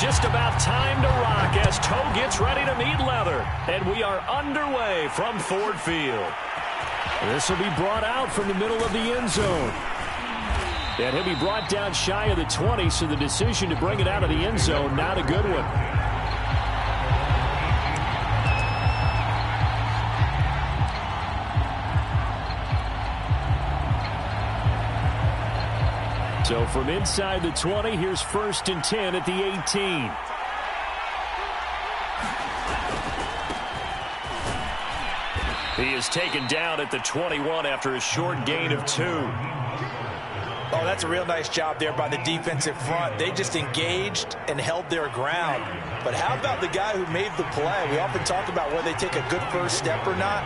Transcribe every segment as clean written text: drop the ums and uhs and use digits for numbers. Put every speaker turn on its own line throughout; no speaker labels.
just about time to rock as toe gets ready to meet leather. And we are underway from Ford Field. This will be brought out from the middle of the end zone. And he'll be brought down shy of the 20, so the decision to bring it out of the end zone, not a good one. So from inside the 20, here's 1st and 10 at the 18. He is taken down at the 21 after a short gain of 2.
Oh, that's a real nice job there by the defensive front. They just engaged and held their ground. But how about the guy who made the play? We often talk about whether they take a good first step or not.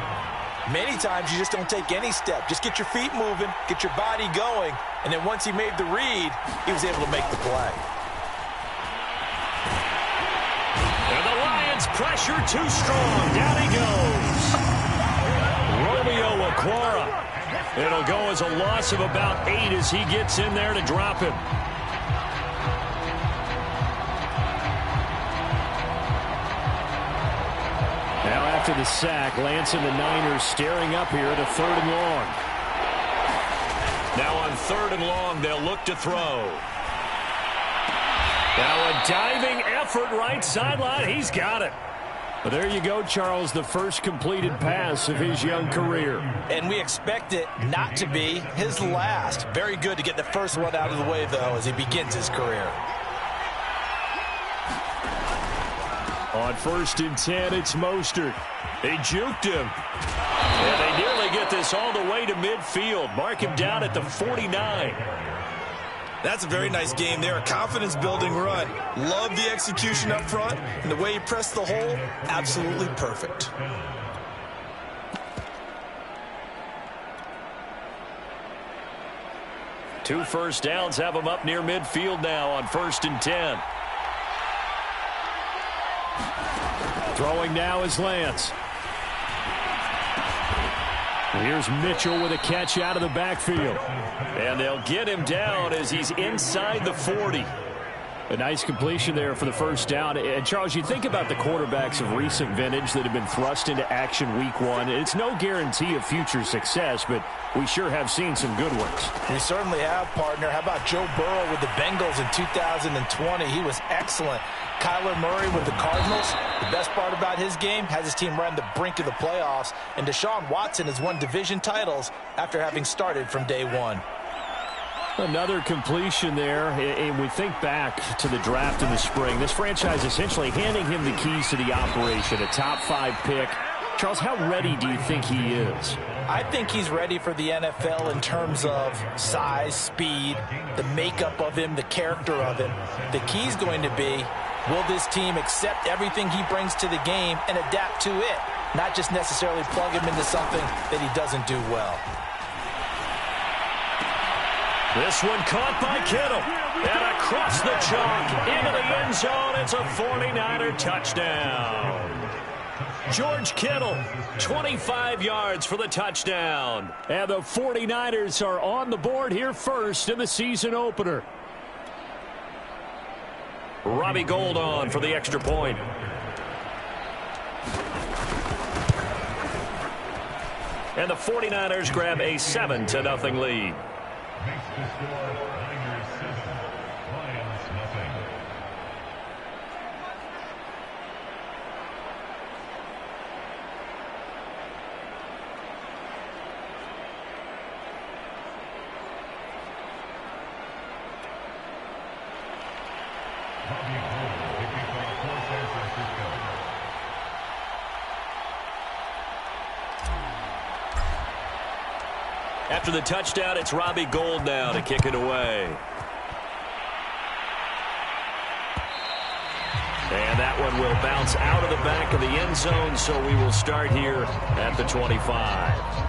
Many times you just don't take any step. Just get your feet moving, get your body going, and then once he made the read, he was able to make the play.
And the Lions pressure too strong. Down he goes. Romeo Okwara. It'll go as a loss of about 8 as he gets in there to drop him. Now after the sack, Lance and the Niners staring up here at a 3rd and long. Now on 3rd and long, they'll look to throw. Now a diving effort right sideline. He's got it. But there you go, Charles, the first completed pass of his young career.
And we expect it not to be his last. Very good to get the first one out of the way, though, as he begins his career.
On 1st and 10, it's Mostert. They juked him. And they nearly get this all the way to midfield. Mark him down at the 49.
That's a very nice game there. A confidence-building run. Love the execution up front. And the way he pressed the hole, absolutely perfect.
Two first downs have him up near midfield now on 1st and 10. Throwing now is Lance. Here's Mitchell with a catch out of the backfield. And they'll get him down as he's inside the 40. A nice completion there for the first down. And, Charles, you think about the quarterbacks of recent vintage that have been thrust into action week 1. It's no guarantee of future success, but we sure have seen some good ones.
We certainly have, partner. How about Joe Burrow with the Bengals in 2020? He was excellent. Kyler Murray with the Cardinals. The best part about his game, has his team right on the brink of the playoffs. And Deshaun Watson has won division titles after having started from day 1.
Another completion there, and we think back to the draft in the spring. This franchise essentially handing him the keys to the operation, a top 5 pick. Charles, how ready do you think he is?
I think he's ready for the NFL in terms of size, speed, the makeup of him, the character of him. The key's going to be, will this team accept everything he brings to the game and adapt to it, not just necessarily plug him into something that he doesn't do well.
This one caught by Kittle. And across the chalk, into the end zone. It's a 49er touchdown. George Kittle, 25 yards for the touchdown. And the 49ers are on the board here first in the season opener. Robbie Gould on for the extra point. And the 49ers grab a 7-0 lead.
Makes the score Niners 7, Lions nothing. Bobby Gould, picking from San Francisco.
After the touchdown, it's Robbie Gould now to kick it away. And that one will bounce out of the back of the end zone, so we will start here at the 25.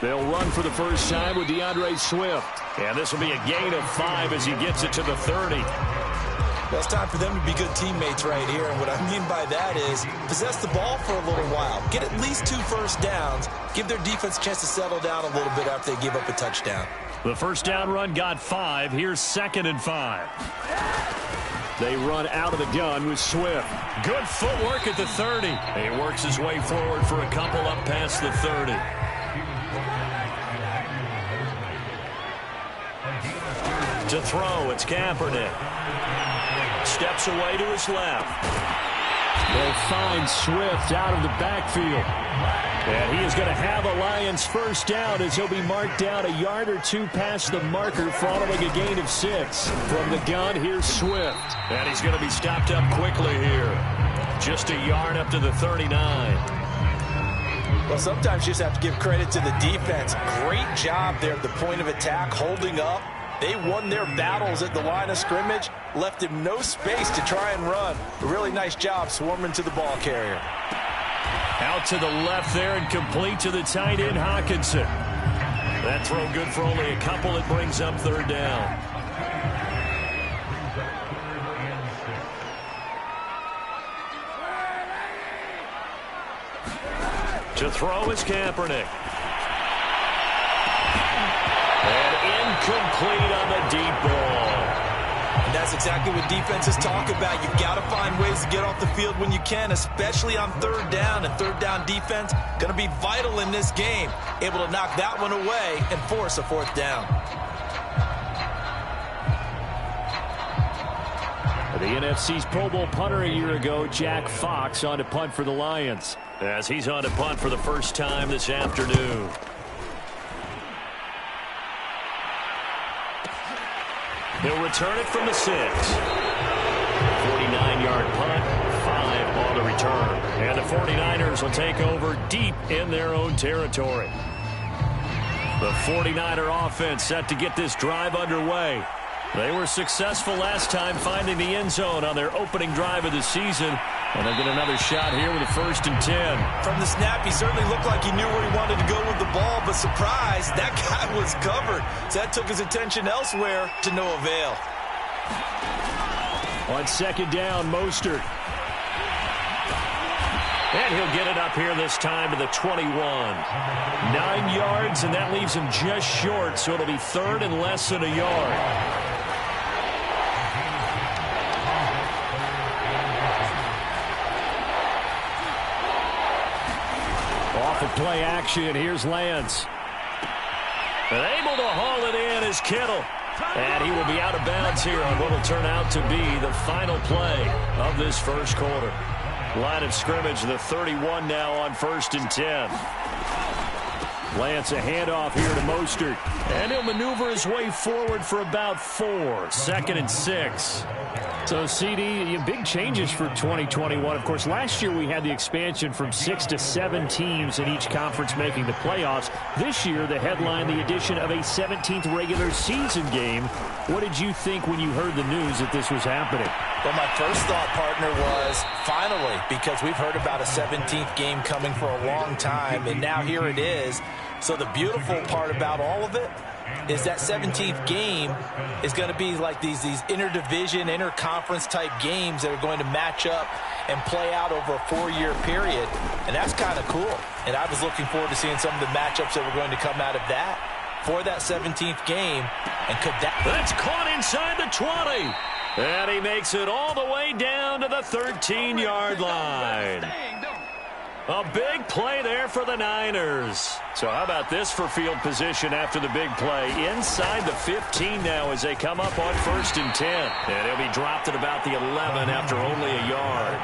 They'll run for the first time with DeAndre Swift. And this will be a gain of 5 as he gets it to the 30.
Well, it's time for them to be good teammates right here. And what I mean by that is possess the ball for a little while. Get at least 2 first downs. Give their defense a chance to settle down a little bit after they give up a touchdown.
The first down run got 5. Here's 2nd and 5. They run out of the gun with Swift. Good footwork at the 30. He works his way forward for a couple up past the 30. To throw, it's Kaepernick. Steps away to his left. They'll find Swift out of the backfield. And he is going to have a Lions first down as he'll be marked down a yard or 2 past the marker following a gain of 6. From the gun, here's Swift. And he's going to be stopped up quickly here. Just a yard up to the 39.
Well, sometimes you just have to give credit to the defense. Great job there at the point of attack, holding up. They won their battles at the line of scrimmage, left him no space to try and run. A really nice job swarming to the ball carrier.
Out to the left there and complete to the tight end, Hawkinson. That throw good for only a couple. It brings up 3rd down. To throw is Kaepernick. And incomplete on the deep ball.
And that's exactly what defenses talk about. You've got to find ways to get off the field when you can, especially on 3rd down. And 3rd down defense going to be vital in this game. Able to knock that one away and force a 4th down.
The NFC's Pro Bowl punter a year ago, Jack Fox, on to punt for the Lions. As he's on to punt for the first time this afternoon. He'll return it from the 6. 49-yard punt, 5 on the return. And the 49ers will take over deep in their own territory. The 49er offense set to get this drive underway. They were successful last time finding the end zone on their opening drive of the season. And they'll get another shot here with a 1st and 10.
From the snap, he certainly looked like he knew where he wanted to go with the ball, but surprise, that guy was covered. So that took his attention elsewhere to no avail.
On 2nd down, Mostert. And he'll get it up here this time to the 21. 9 yards, and that leaves him just short, so it'll be 3rd and less than a yard. Off of play action, here's Lance. And able to haul it in is Kittle. And he will be out of bounds here on what will turn out to be the final play of this first quarter. Line of scrimmage, the 31 now on 1st and 10. Lance, a handoff here to Mostert. And he'll maneuver his way forward for about 4. 2nd and 6. So, CD, big changes for 2021. Of course, last year we had the expansion from 6 to 7 teams in each conference making the playoffs. This year, the headline, the addition of a 17th regular season game. What did you think when you heard the news that this was happening?
Well, my first thought, partner, was finally, because we've heard about a 17th game coming for a long time, and now here it is. So the beautiful part about all of it is that 17th game is going to be like these interdivision, interconference type games that are going to match up and play out over a 4-year period. And that's kind of cool. And I was looking forward to seeing some of the matchups that were going to come out of that for that 17th game. And could that...
That's caught inside the 20. And he makes it all the way down to the 13-yard line. A big play there for the Niners. So how about this for field position after the big play? Inside the 15 now as they come up on 1st and 10. And he'll be dropped at about the 11 after only a yard.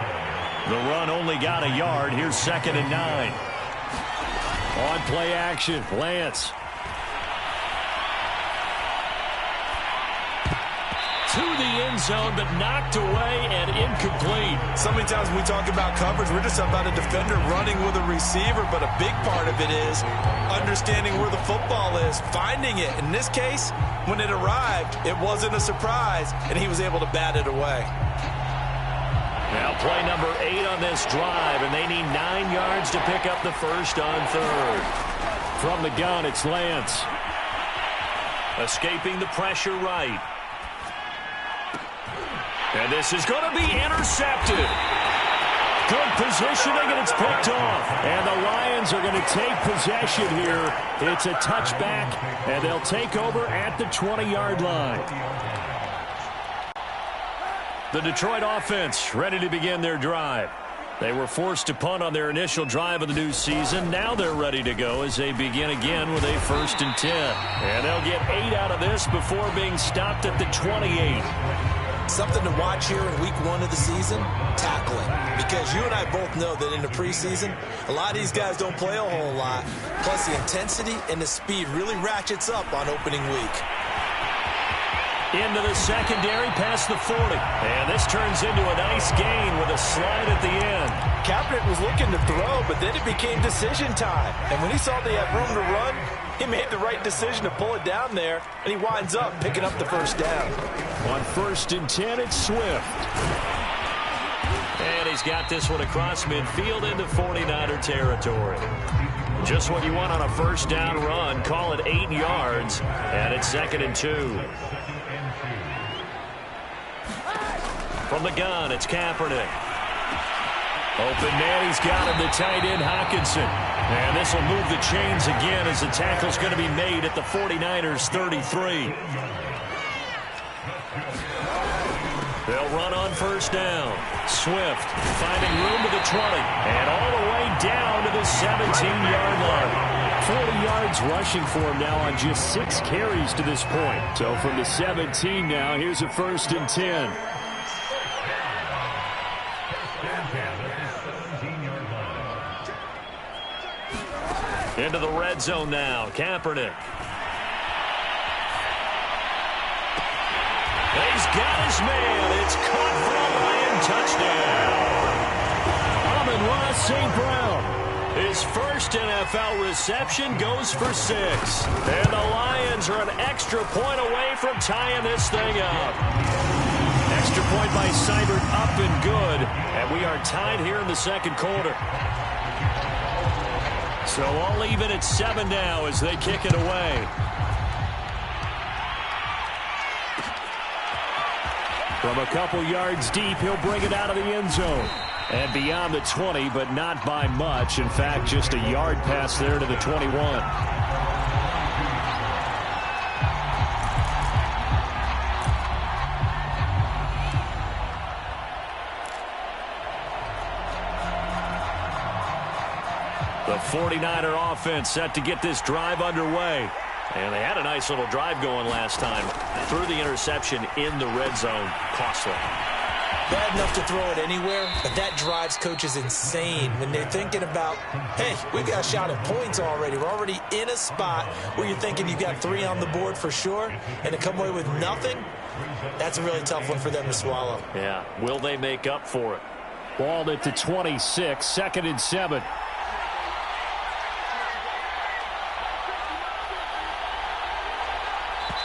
The run only got a yard. Here's 2nd and 9. On play action, Lance. To the end zone, but knocked away and incomplete.
So many times when we talk about coverage, we're just about a defender running with a receiver, but a big part of it is understanding where the football is, finding it. In this case, when it arrived, it wasn't a surprise, and he was able to bat it away.
Now play number 8 on this drive, and they need 9 yards to pick up the first on 3rd. From the gun, it's Lance.
Escaping the pressure right. And this is going to be intercepted. Good positioning, and it's picked off. And the Lions are going to take possession here. It's a touchback, and they'll take over at the 20-yard line. The Detroit offense ready to begin their drive. They were forced to punt on their initial drive of the new season. Now they're ready to go as they begin again with a 1st and 10. And they'll get 8 out of this before being stopped at the 28.
Something to watch here in week 1 of the season, tackling. Because you and I both know that in the preseason, a lot of these guys don't play a whole lot. Plus, the intensity and the speed really ratchets up on opening week.
Into the secondary past the 40. And this turns into a nice gain with a slide at the end.
Kaepernick was looking to throw, but then it became decision time. And when he saw they had room to run, he made the right decision to pull it down there, and he winds up picking up the first down.
On 1st and 10, it's Swift.
And he's got this one across midfield into 49er territory. Just what you want on a first down run. Call it 8 yards, and it's 2nd and 2. From the gun, it's Kaepernick.
Open man, he's got him, the tight end, Hockenson. And this will move the chains again as the tackle's going to be made at the 49ers' 33. They'll run on first down. Swift finding room to the 20. And all the way down to the 17-yard line. 40 yards rushing for him now on just 6 carries to this point. So from the 17 now, here's a 1st and 10.
Into the red zone now. Kaepernick. He's got his man. It's caught for a Lion touchdown.
Amon-Ra St. Brown.
His first NFL reception goes for 6. And the Lions are an extra point away from tying this thing up.
Extra point by Seibert, up and good. And we are tied here in the second quarter. So all even at 7 now as they kick it away. From a couple yards deep, he'll bring it out of the end zone. And beyond the 20, but not by much. In fact, just a yard pass there to the 21. The 49er offense set to get this drive underway.
And they had a nice little drive going last time. Threw the interception in the red zone. Costly.
Bad enough to throw it anywhere, but that drives coaches insane when they're thinking about, hey, we got a shot at points already. We're already in a spot where you're thinking you got 3 on the board for sure, and to come away with nothing, that's a really tough one for them to swallow.
Yeah. Will they make up for it?
Balled at the 26, 2nd and 7.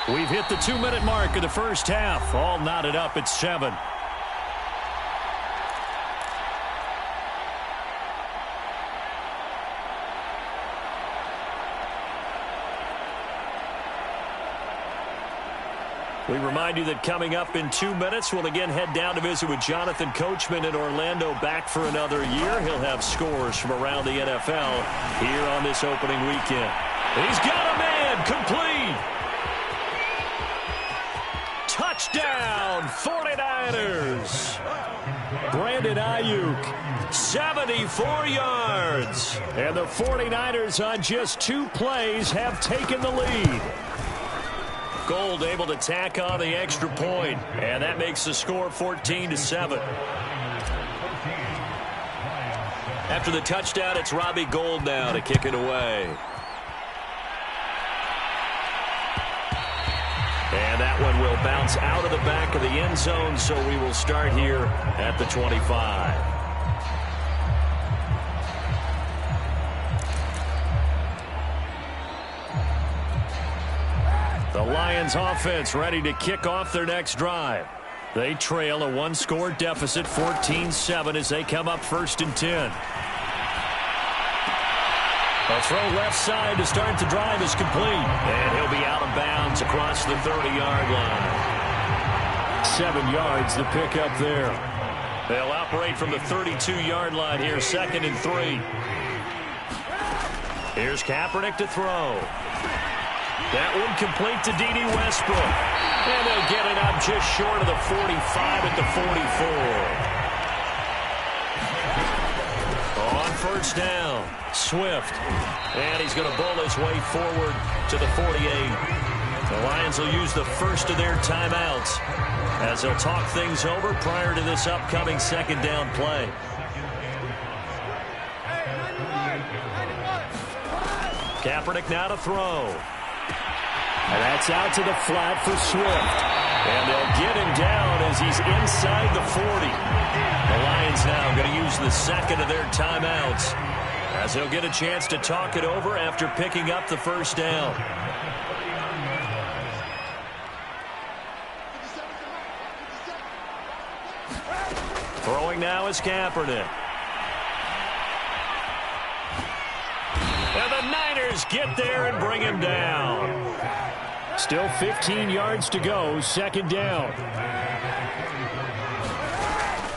We've hit the 2-minute mark of the first half. All knotted up at 7. We remind you that coming up in 2 minutes, we'll again head down to visit with Jonathan Coachman in Orlando, back for another year. He'll have scores from around the NFL here on this opening weekend. He's got a man, complete. Touchdown, 49ers. Brandon Ayuk, 74 yards. And the 49ers on just 2 plays have taken the lead.
Gold able to tack on the extra point, and that makes the score 14-7. After the touchdown, it's Robbie Gould now to kick it away. And that one will bounce out of the back of the end zone, so we will start here at the 25.
The Lions offense ready to kick off their next drive. They trail a 1-score deficit, 14-7, as they come up 1st and 10.
A throw left side to start the drive is complete. And he'll be out of bounds across the 30-yard line.
7 yards the pickup there.
They'll operate from the 32-yard line here, 2nd and 3. Here's Kaepernick to throw. That one complete to D.D. Westbrook. And they'll get it up just short of the 45 at the 44. On first down, Swift. And he's going to bowl his way forward to the 48. The Lions will use the first of their timeouts as they'll talk things over prior to this upcoming 2nd down play. Kaepernick now to throw.
And that's out to the flat for Swift.
And they'll get him down as he's inside the 40. The Lions now going to use the 2nd of their timeouts as they'll get a chance to talk it over after picking up the first down. Throwing now is Kaepernick. And the Niners get there and bring him down.
Still 15 yards to go, 2nd down.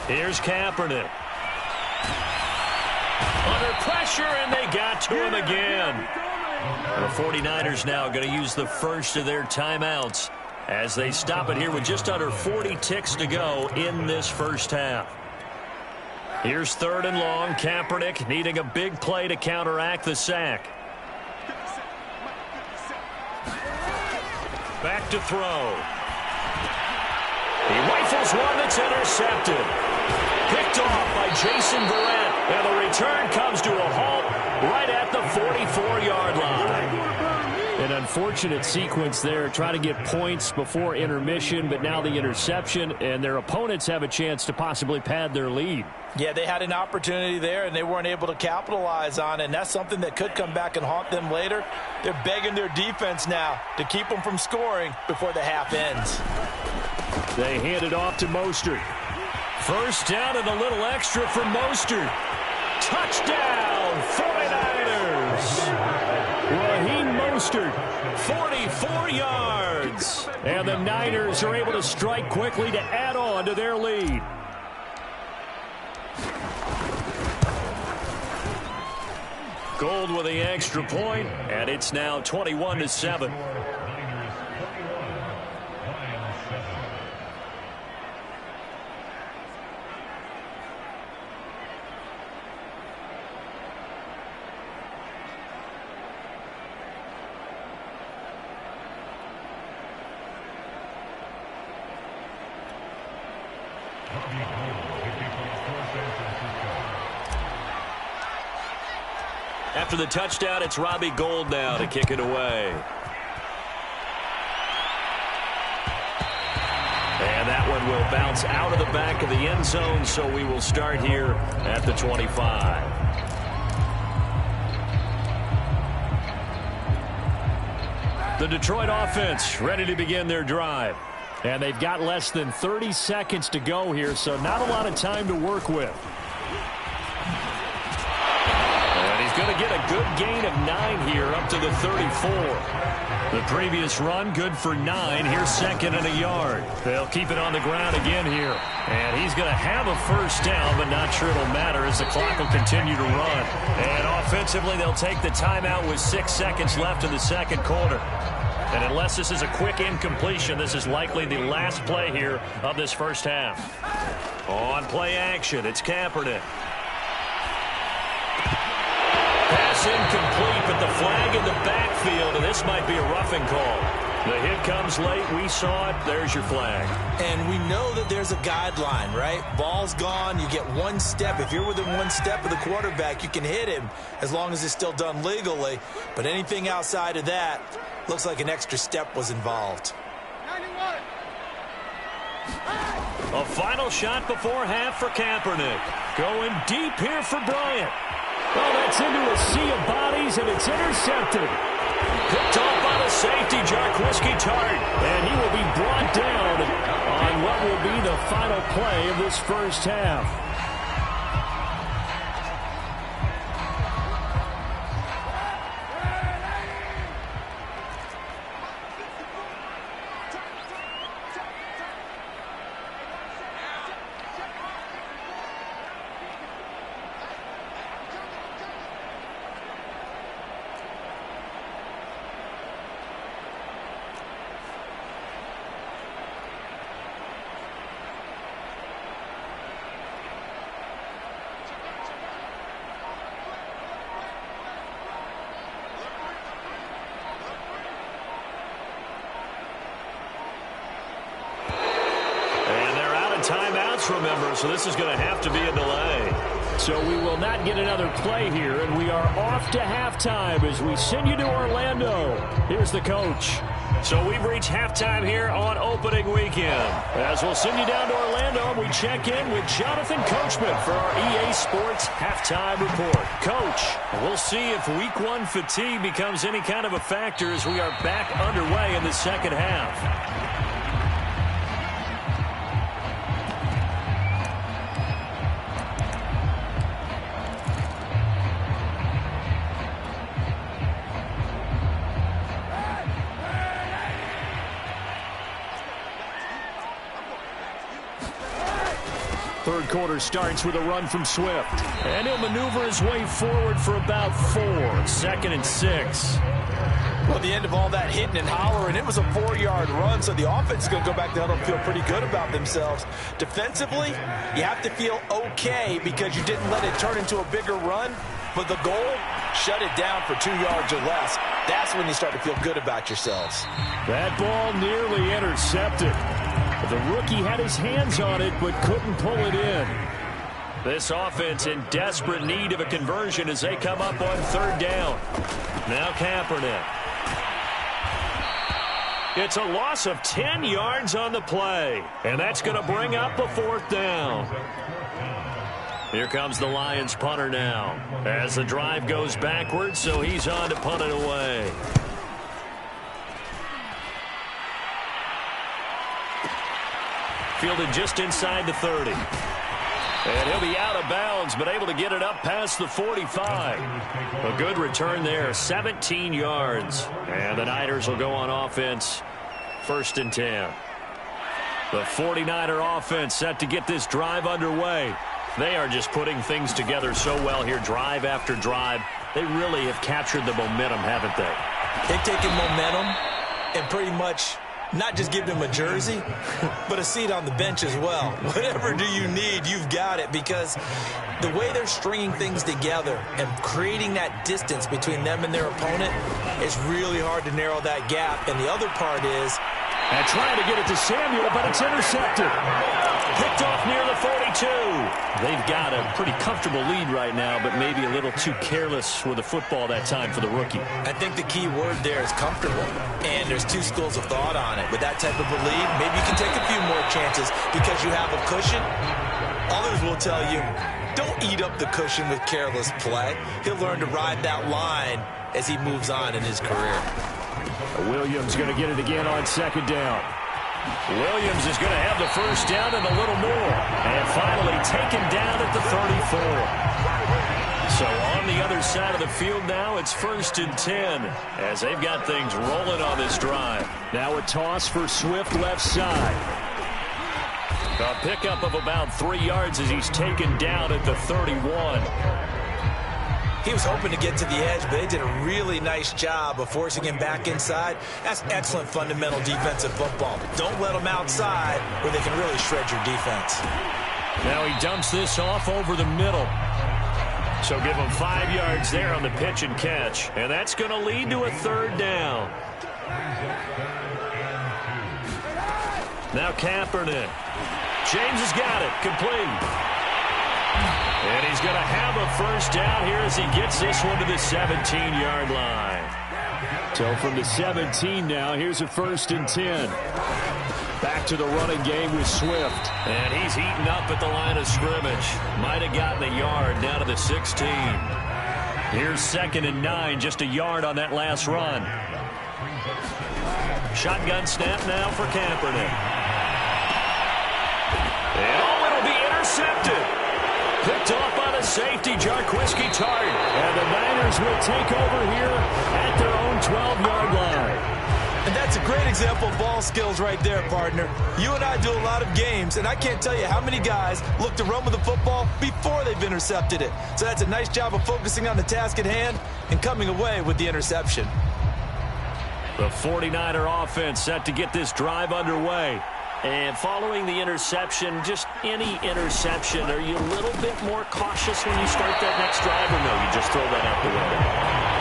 Here's Kaepernick. Under pressure, and they got to him again. The 49ers now going to use the first of their timeouts as they stop it here with just under 40 ticks to go in this first half. Here's 3rd and long. Kaepernick needing a big play to counteract the sack. Back to throw. He rifles one that's intercepted. Picked off by Jason Verrett. And the return comes to a halt right at the 44-yard line.
An unfortunate sequence there, trying to get points before intermission, but now the interception, and their opponents have a chance to possibly pad their lead.
Yeah, they had an opportunity there, and they weren't able to capitalize on it, and that's something that could come back and haunt them later. They're begging their defense now to keep them from scoring before the half ends.
They hand it off to Mostert.
First down and a little extra for Mostert. Touchdown, 49ers!
Raheem Mostert.
44 yards.
And the Niners are able to strike quickly to add on to their lead.
Gold with the extra point, and it's now 21-7. After the touchdown, it's Robbie Gould now to kick it away. And that one will bounce out of the back of the end zone, so we will start here at the 25. The Detroit offense ready to begin their drive.
And they've got less than 30 seconds to go here, so not a lot of time to work with.
Going to get a good gain of 9 here up to the 34. The previous run good for 9. Here's 2nd and a yard.
They'll keep it on the ground again here.
And he's going to have a first down, but not sure it'll matter as the clock will continue to run. And offensively, they'll take the timeout with 6 seconds left in the second quarter. And unless this is a quick incompletion, this is likely the last play here of this first half. On play action, it's Kaepernick. Pass incomplete, but the flag in the backfield, and this might be a roughing call. The hit comes late. We saw it. There's your flag.
And we know that there's a guideline, right? Ball's gone. You get 1 step. If you're within 1 step of the quarterback, you can hit him as long as it's still done legally. But anything outside of that, looks like an extra step was involved.
A final shot before half for Kaepernick. Going deep here for Bryant.
Well, that's into a sea of bodies, and it's intercepted.
Picked off by the safety, Jarquiski Tart.
And he will be brought down on what will be the final play of this first half.
timeouts, remember, so this is going to have to be a delay.
So we will not get another play here, and we are off to halftime as we send you to Orlando. Here's the coach.
So we've reached halftime here on opening weekend. As we'll send you down to Orlando, we check in with Jonathan Coachman for our EA Sports Halftime Report. Coach, we'll see if Week 1 fatigue becomes any kind of a factor as we are back underway in the second half.
Third quarter starts with a run from Swift. And he'll maneuver his way forward for about 4.
2nd and 6.
Well, the end of all that hitting and hollering, it was a 4-yard run, so the offense is going to go back to huddle and feel pretty good about themselves. Defensively, you have to feel okay because you didn't let it turn into a bigger run. But the goal, shut it down for 2 yards or less. That's when you start to feel good about yourselves.
That ball nearly intercepted. The rookie had his hands on it but couldn't pull it in.
This offense in desperate need of a conversion as they come up on 3rd down. Now Kaepernick. It's a loss of 10 yards on the play. And that's going to bring up a 4th down. Here comes the Lions punter now. As the drive goes backwards, so he's on to punt it away. Fielded just inside the 30. And he'll be out of bounds, but able to get it up past the 45. A good return there, 17 yards. And the Niners will go on offense, 1st and 10. The 49er offense set to get this drive underway. They are just putting things together so well here, drive after drive. They really have captured the momentum, haven't they?
They've taken momentum and pretty much not just give them a jersey, but a seat on the bench as well. Whatever do you need, you've got it, because the way they're stringing things together and creating that distance between them and their opponent, it's really hard to narrow that gap. And the other part is,
and trying to get it to Samuel, but it's intercepted.
Picked off near the 42. They've got a pretty comfortable lead right now, but maybe a little too careless with the football that time for the rookie.
I think the key word there is comfortable. And there's 2 schools of thought on it. With that type of a lead, maybe you can take a few more chances because you have a cushion. Others will tell you, don't eat up the cushion with careless play. He'll learn to ride that line as he moves on in his career.
Williams going to get it again on 2nd down.
Williams is going to have the 1st down and a little more. And finally taken down at the 34. So on the other side of the field now, it's 1st and 10 as they've got things rolling on this drive.
Now a toss for Swift left side.
A pickup of about 3 yards as he's taken down at the 31.
He was hoping to get to the edge, but they did a really nice job of forcing him back inside. That's excellent fundamental defensive football. Don't let them outside where they can really shred your defense.
Now he dumps this off over the middle. So give him 5 yards there on the pitch and catch. And that's going to lead to a 3rd down. Now Kaepernick. James has got it. Complete. And he's going to have a 1st down here as he gets this one to the 17-yard line.
So from the 17 now, here's a 1st and 10. Back to the running game with Swift.
And he's eaten up at the line of scrimmage. Might have gotten a yard down to the 16. Here's 2nd and 9, just a yard on that last run. Shotgun snap now for Kaepernick. And it'll be intercepted. Picked off by the safety, Jarquiski Tart.
And the Niners will take over here at their own 12-yard line.
And that's a great example of ball skills right there, partner. You and I do a lot of games, and I can't tell you how many guys look to run with the football before they've intercepted it. So that's a nice job of focusing on the task at hand and coming away with the interception.
The 49er offense set to get this drive underway. And following the interception, just any interception, are you a little bit more cautious when you start that next drive, or no, you just throw that out the window?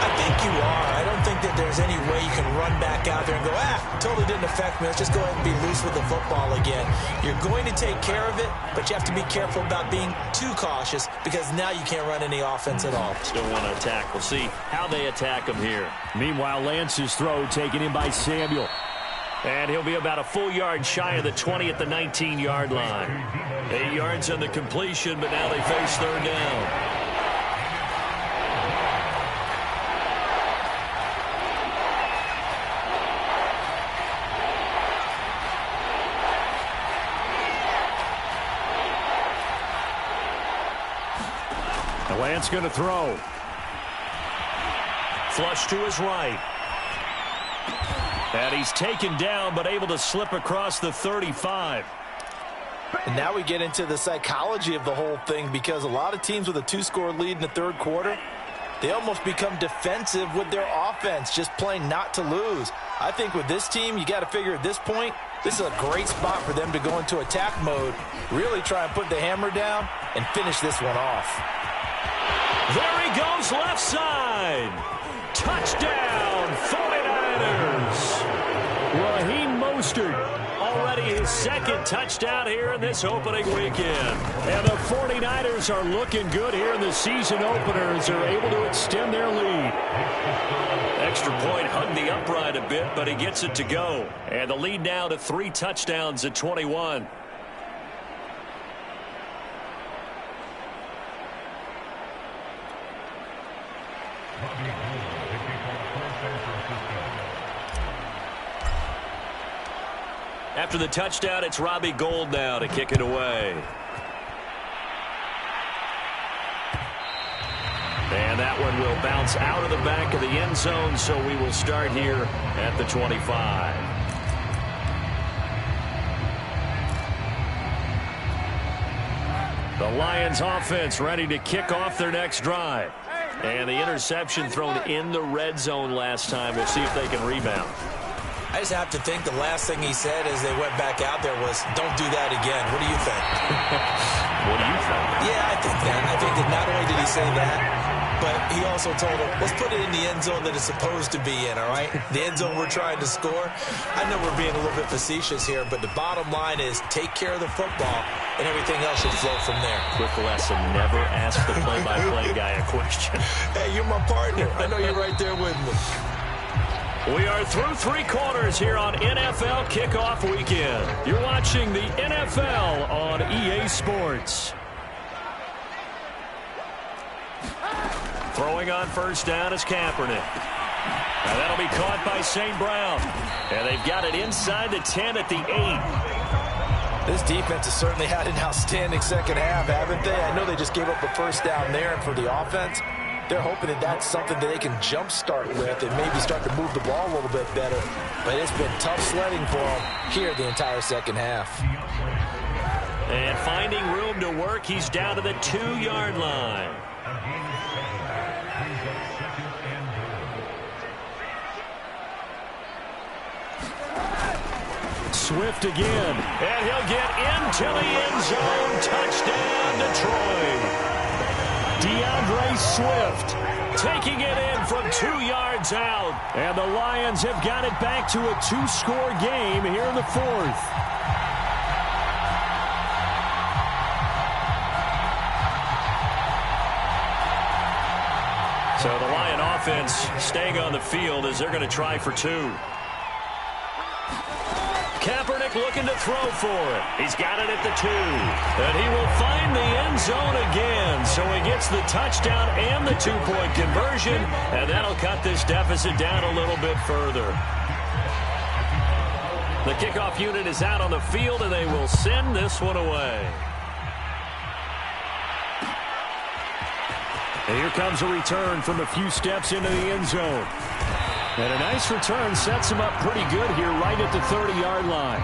I think you are. I don't think that there's any way you can run back out there and go, totally didn't affect me. Let's just go ahead and be loose with the football again. You're going to take care of it, but you have to be careful about being too cautious because now you can't run any offense at all.
Still want to attack. We'll see how they attack him here.
Meanwhile, Lance's throw taken in by Samuel.
And he'll be about a full yard shy of the 20 at the 19-yard line. 8 yards on the completion, but now they face third down.
Lance going to throw.
Flush to his right. And he's taken down, but able to slip across the 35.
And now we get into the psychology of the whole thing, because a lot of teams with a 2-score lead in the third quarter, they almost become defensive with their offense, just playing not to lose. I think with this team, you got to figure at this point, this is a great spot for them to go into attack mode, really try and put the hammer down and finish this one off.
There he goes, left side. Touchdown, 49ers.
Raheem Mostert.
Already his second touchdown here in this opening weekend.
And the 49ers are looking good here in the season openers. They're able to extend their lead.
Extra point hugged the upright a bit, but he gets it to go. And the lead now to 3 touchdowns at 21. After the touchdown, it's Robbie Gould now to kick it away. And that one will bounce out of the back of the end zone, so we will start here at the 25. The Lions offense ready to kick off their next drive. And the interception thrown in the red zone last time. We'll see if they can rebound.
I just have to think the last thing he said as they went back out there was, don't do that again. What do you think?
What do you think?
Yeah, I think that. I think that not only did he say that, but he also told him, let's put it in the end zone that it's supposed to be in, all right? The end zone we're trying to score. I know we're being a little bit facetious here, but the bottom line is take care of the football, and everything else should flow from there.
Quick lesson, never ask the play-by-play guy a question.
Hey, you're my partner. I know you're right there with me.
We are through 3 quarters here on NFL Kickoff Weekend. You're watching the NFL on EA Sports. Throwing on first down is Kaepernick. Now that'll be caught by St. Brown. And they've got it inside the 10 at the 8.
This defense has certainly had an outstanding second half, haven't they? I know they just gave up a first down there, and for the offense, they're hoping that that's something that they can jumpstart with and maybe start to move the ball a little bit better. But it's been tough sledding for them here the entire second half.
And finding room to work, he's down to the 2-yard line.
Swift again.
And he'll get into the end zone. Touchdown, Detroit.
DeAndre Swift
taking it in from 2 yards out.
And the Lions have got it back to a 2-score game here in the 4th.
So the Lion offense staying on the field as they're going to try for 2. Kaepernick looking to throw for it. He's got it at the 2. And he will find the end zone again. So he gets the touchdown and the 2-point conversion. And that'll cut this deficit down a little bit further. The kickoff unit is out on the field, and they will send this one away.
And here comes a return from a few steps into the end zone. And a nice return sets him up pretty good here right at the 30-yard line.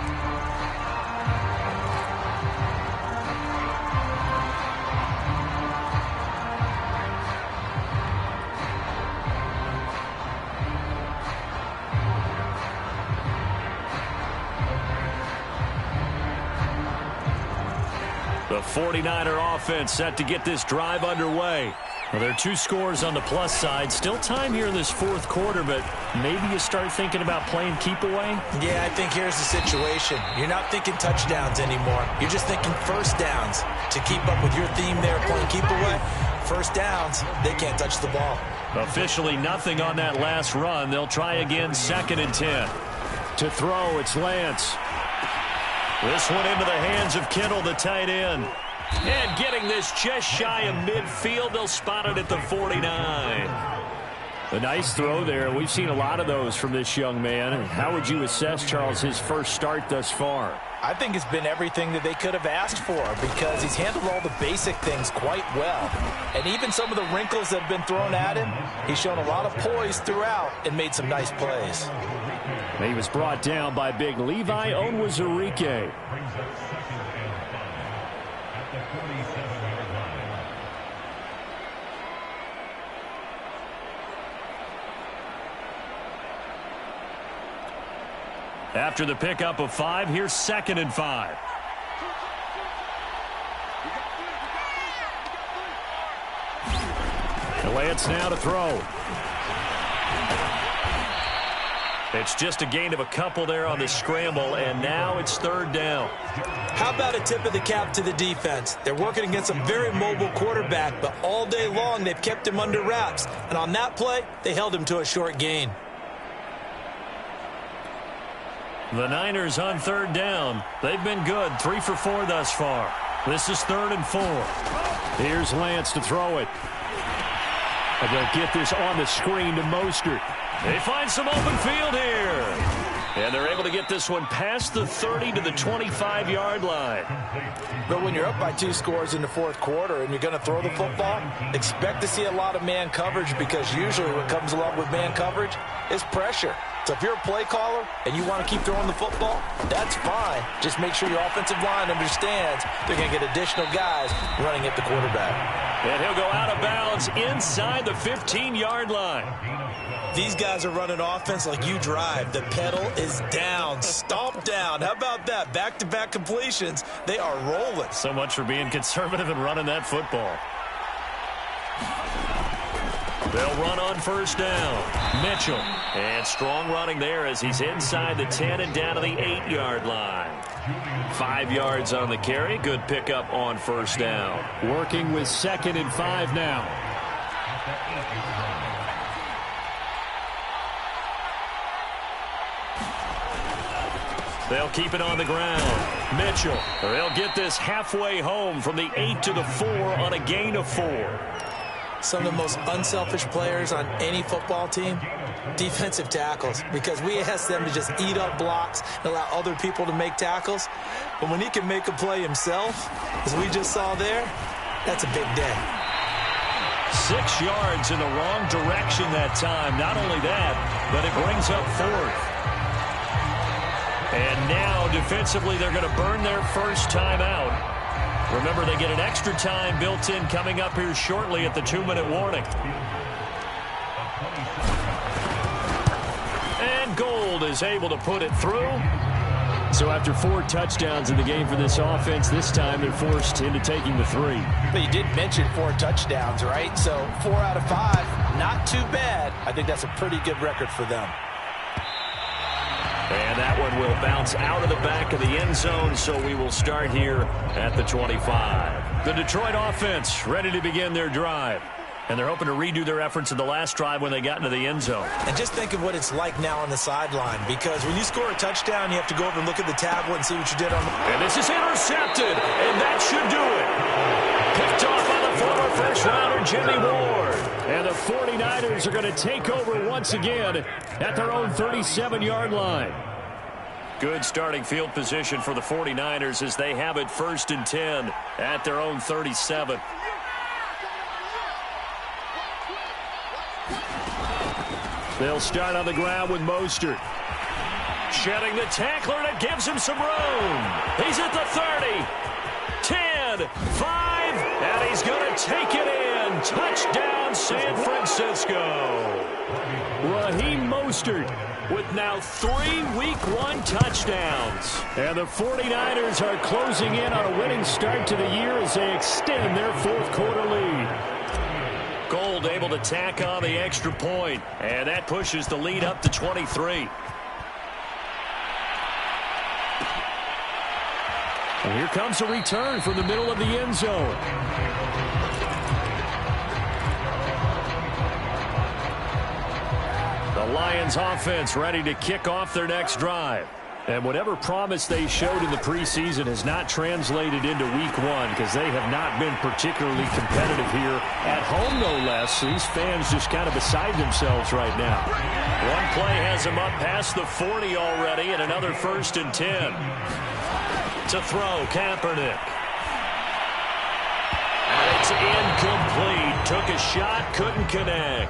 The 49er offense set to get this drive underway. Well, there are 2 scores on the plus side. Still time here in this fourth quarter, but maybe you start thinking about playing keep away?
Yeah, I think here's the situation. You're not thinking touchdowns anymore. You're just thinking first downs. To keep up with your theme there, playing keep away, first downs, they can't touch the ball.
Officially nothing on that last run. They'll try again, 2nd and 10.
To throw, it's Lance.
This one into the hands of Kittle, the tight end. And getting this just shy of midfield, they'll spot it at the 49.
A nice throw there. We've seen a lot of those from this young man. How would you assess, Charles, his first start thus far?
I think it's been everything that they could have asked for because he's handled all the basic things quite well. And even some of the wrinkles that have been thrown at him, he's shown a lot of poise throughout and made some nice plays.
He was brought down by big Levi Onwuzurike.
After the pickup of 5, here's 2nd and 5.
Lance now to throw.
It's just a gain of a couple there on the scramble, and now it's 3rd down.
How about a tip of the cap to the defense? They're working against a very mobile quarterback, but all day long they've kept him under wraps. And on that play, they held him to a short gain.
The Niners on 3rd down. They've been good, 3 for 4 thus far. This is 3rd and 4.
Here's Lance to throw it. And they'll get this on the screen to Mostert.
They find some open field here. And they're able to get this one past the 30 to the 25-yard line.
But when you're up by 2 scores in the fourth quarter and you're going to throw the football, expect to see a lot of man coverage because usually what comes along with man coverage is pressure. So if you're a play caller and you want to keep throwing the football, that's fine. Just make sure your offensive line understands they're going to get additional guys running at the quarterback.
And he'll go out of bounds inside the 15-yard line.
These guys are running offense like you drive. The pedal is down, stomped down. How about that? Back-to-back completions. They are rolling.
So much for being conservative and running that football. They'll run on 1st down. Mitchell. And strong running there as he's inside the 10 and down to the 8-yard line. 5 yards on the carry. Good pickup on 1st down.
Working with 2nd and 5 now.
They'll keep it on the ground. Mitchell. They'll get this halfway home from the 8 to the 4 on a gain of 4.
Some of the most unselfish players on any football team, defensive tackles, because we ask them to just eat up blocks and allow other people to make tackles. But when he can make a play himself, as we just saw there, that's a big day.
6 yards in the wrong direction that time. Not only that, but it brings up 4th. And now, defensively, they're going to burn their first time out. Remember, they get an extra time built in coming up here shortly at the 2-minute warning. And Gold is able to put it through.
So after 4 touchdowns in the game for this offense, this time they're forced into taking the 3.
But you did mention 4 touchdowns, right? So 4 out of 5, not too bad. I think that's a pretty good record for them.
And that one will bounce out of the back of the end zone, so we will start here at the 25. The Detroit offense ready to begin their drive. And they're hoping to redo their efforts in the last drive when they got into the end zone.
And just think of what it's like now on the sideline, because when you score a touchdown, you have to go over and look at the tablet and see what you did on the...
And this is intercepted, and that should do it. Picked off by the former first-rounder Jimmy Ward.
And the 49ers are going to take over once again at their own 37-yard line.
Good starting field position for the 49ers as they have it 1st and 10 at their own 37.
They'll start on the ground with Mostert.
Shedding the tackler, and it gives him some room. He's at the 30, 10, 5, and he's going to take it in. Touchdown, San Francisco.
Raheem Mostert with now 3 Week 1 touchdowns. And the 49ers are closing in on a winning start to the year as they extend their fourth quarter lead.
hold, able to tack on the extra point. And that pushes the lead up to 23.
And here comes a return from the middle of the end zone.
The Lions offense ready to kick off their next drive.
And whatever promise they showed in the preseason has not translated into week one because they have not been particularly competitive here at home, no less. These fans just kind of beside themselves right now.
One play has them up past the 40 already, and another 1st and 10. To throw, Kaepernick. And it's incomplete. Took a shot, couldn't connect.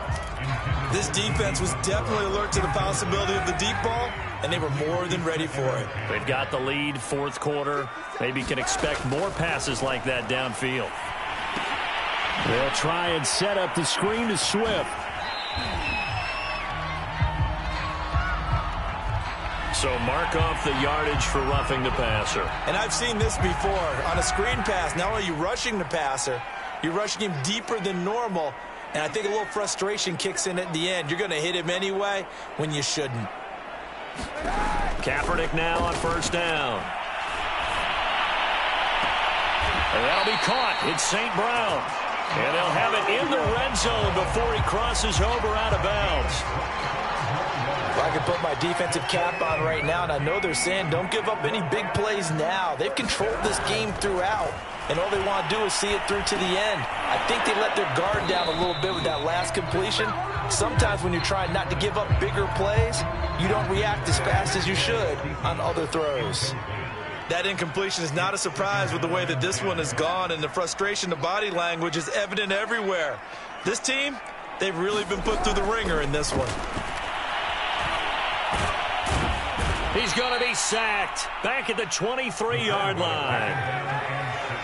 This defense was definitely alert to the possibility of the deep ball, and they were more than ready for it.
They've got the lead, 4th quarter. Maybe can expect more passes like that downfield.
They'll try and set up the screen to Swift.
So mark off the yardage for roughing the passer.
And I've seen this before. On a screen pass, not only are you rushing the passer, you're rushing him deeper than normal. And I think a little frustration kicks in at the end. You're going to hit him anyway when you shouldn't.
Kaepernick now on 1st down. And that'll be caught. It's St. Brown. And they'll have it in the red zone before he crosses over out of bounds.
I can put my defensive cap on right now, and I know they're saying don't give up any big plays now. They've controlled this game throughout, and all they want to do is see it through to the end. I think they let their guard down a little bit with that last completion. Sometimes when you're trying not to give up bigger plays, you don't react as fast as you should on other throws.
That incompletion is not a surprise with the way that this one has gone, and the frustration, the body language is evident everywhere. This team, they've really been put through the ringer in this one.
He's going to be sacked back at the 23-yard line.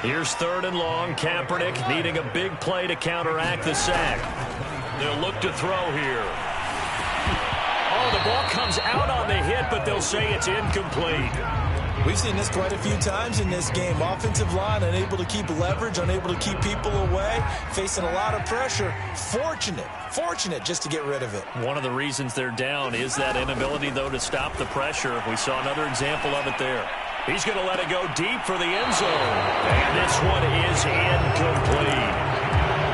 Here's 3rd and long. Kaepernick needing a big play to counteract the sack. They'll look to throw here. Oh, the ball comes out on the hit, but they'll say it's incomplete.
We've seen this quite a few times in this game. Offensive line unable to keep leverage, unable to keep people away, facing a lot of pressure. Fortunate just to get rid of it.
One of the reasons they're down is that inability, though, to stop the pressure. We saw another example of it there. He's going to let it go deep for the end zone. And this one is incomplete.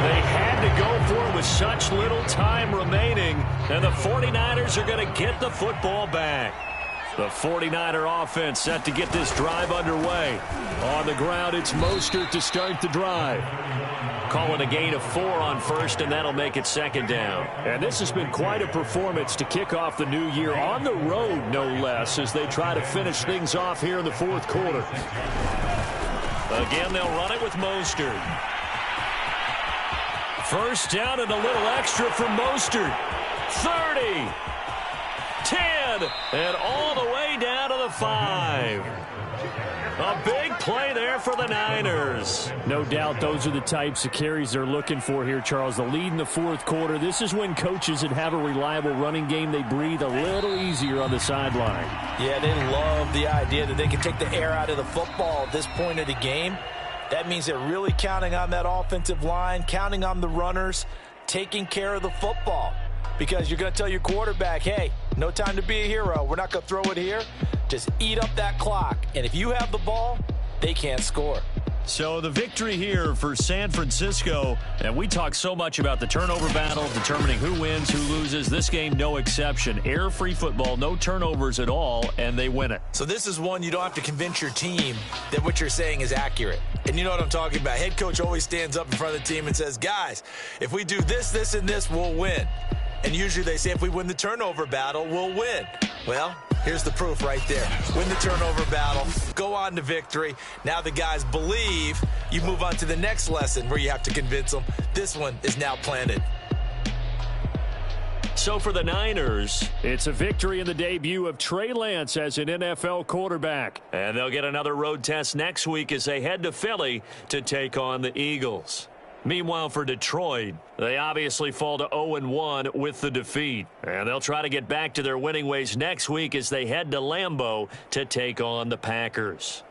They had to go for it with such little time remaining, and the 49ers are going to get the football back. The 49er offense set to get this drive underway.
On the ground, it's Mostert to start the drive.
Call it a gain of 4 on 1st, and that'll make it 2nd down.
And this has been quite a performance to kick off the new year on the road, no less, as they try to finish things off here in the 4th quarter.
Again, they'll run it with Mostert. 1st down and a little extra from Mostert. 30. 10, and all the way down to the 5. A big play there for the Niners.
No doubt those are the types of carries they're looking for here, Charles. The lead in the 4th quarter. This is when coaches that have a reliable running game, they breathe a little easier on the sideline.
Yeah, they love the idea that they can take the air out of the football at this point of the game. That means they're really counting on that offensive line, counting on the runners, taking care of the football. Because you're going to tell your quarterback, hey, no time to be a hero. We're not going to throw it here. Just eat up that clock. And if you have the ball, they can't score.
So the victory here for San Francisco, and we talk so much about the turnover battle, determining who wins, who loses. This game, no exception. Air-free football, no turnovers at all, and they win it.
So this is one you don't have to convince your team that what you're saying is accurate. And you know what I'm talking about. Head coach always stands up in front of the team and says, guys, if we do this, this, and this, we'll win. And usually they say if we win the turnover battle, we'll win. Well, here's the proof right there. Win the turnover battle, go on to victory. Now the guys believe. You move on to the next lesson where you have to convince them. This one is now planted.
So for the Niners,
it's a victory in the debut of Trey Lance as an NFL quarterback.
And they'll get another road test next week as they head to Philly to take on the Eagles. Meanwhile, for Detroit, they obviously fall to 0-1 with the defeat. And they'll try to get back to their winning ways next week as they head to Lambeau to take on the Packers.